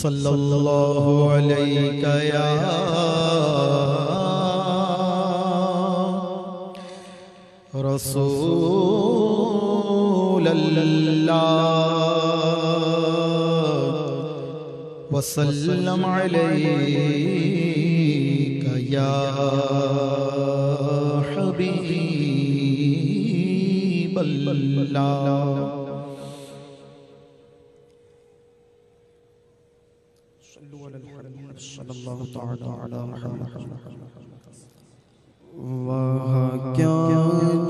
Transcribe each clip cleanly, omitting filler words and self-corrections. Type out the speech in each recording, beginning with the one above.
सल्लल्लाहु अलैका या रसूल अल्लाह वसल्लम अलैका या हबीब अल्लाह। वहाँ क्या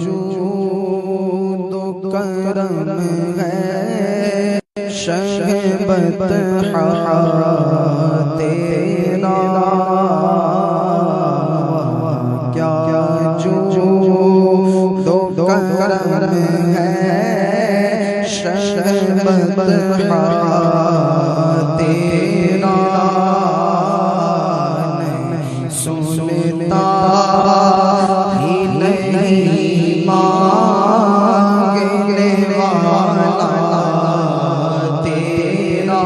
जूद करम है शहबत तेरा, क्या जूद करम है शहबत तेरा, सुनता ही नहीं मांगने वाला तेरा,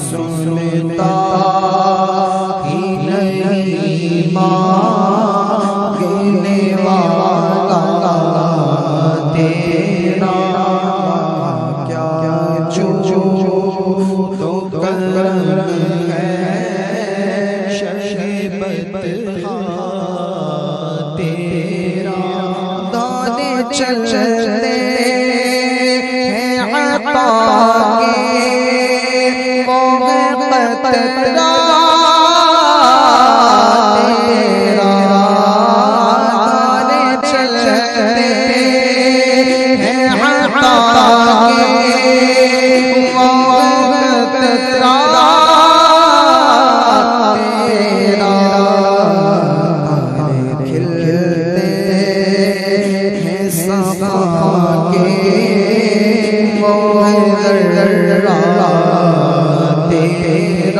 सुनता ही नहीं मांगने वाला तेरा, क्या जो तो करम है तेरा। दाने चलते हैं अता के मोहब्बत तेरा, दाने चलते हैं अता के मोहब्बत तेरा,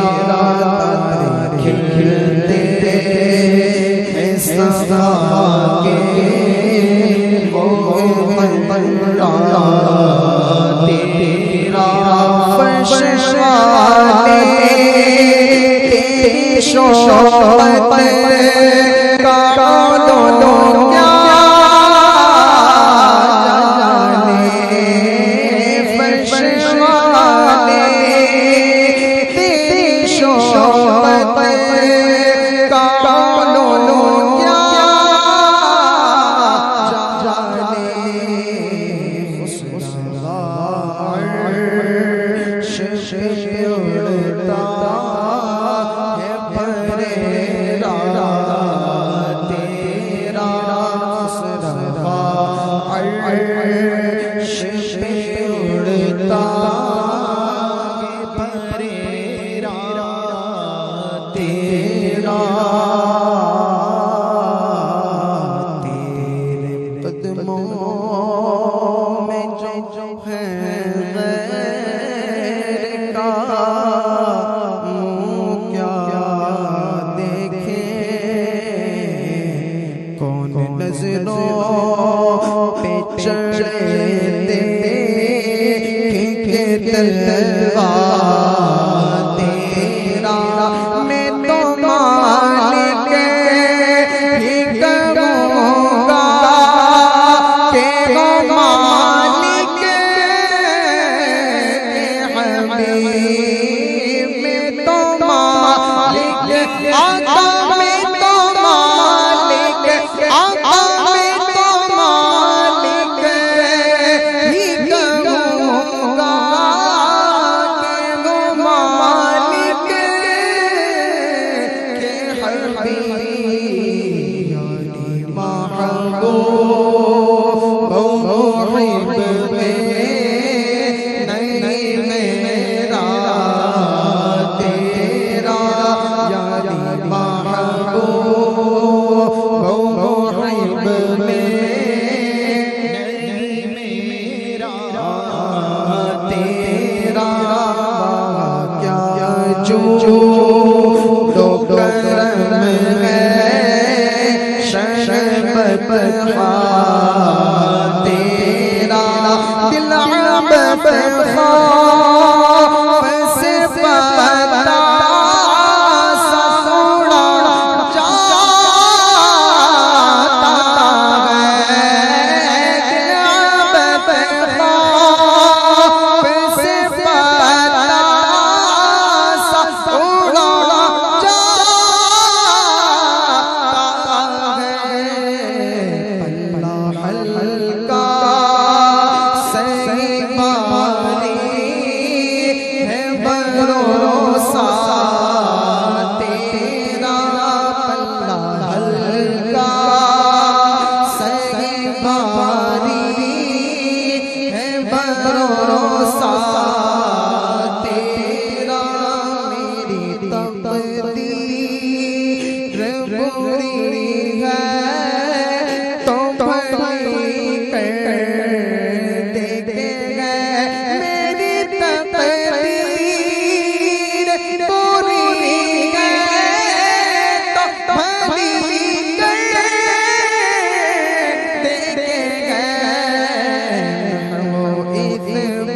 खिलते हैं सदा के तेरा, फर्श वाले तेरी शोभत का दोनों क्या जाने, फर्श वाले तेरी शोभत का दोनों क्या जाने, अर्श पे उड़ता है परेरा तेरा, अर्श पे उड़ता है परेरा तेरा, तेरे कदमों में जो है गैर का मुँह क्या देखे, कौन नजरों पे चढ़ते के तलवार तेरा, मैं तो मालिक ही कहूँगा के वो मालिक हबीब, मैं तो मालिक आका, मैं तो मालिक आका, मैं तो मालिक ही कहूँगा के वो मालिक के हबीब, यानी महबूब मुहिब में नहीं मेरा तेरा, यानी महबूब मुहिब में नहीं मेरा तेरा, क्या जो तो करम है शरबत तेरा, दिल अब भरोसा तेरा पल्ला हल्का सही भारी है भरोसा तेरा मेरी तकदीर बुरी है तो भली कर देते हैं मेरी तकदीर बुरी है तो भली कर देते हैं वो इस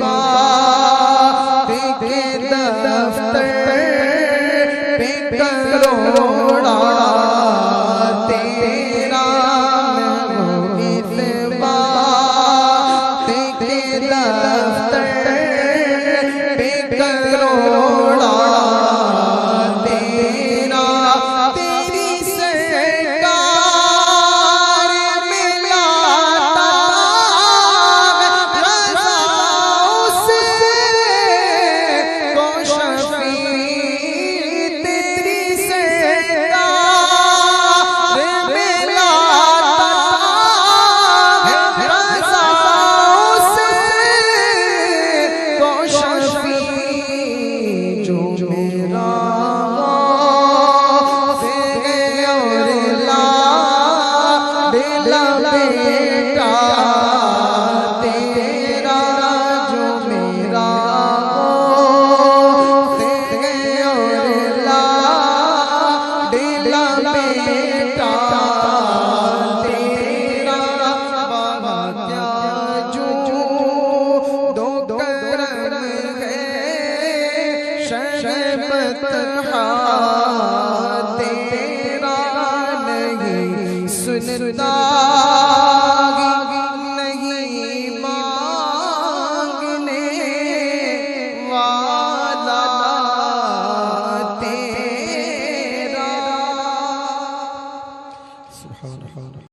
बात के दफ्तर पे करो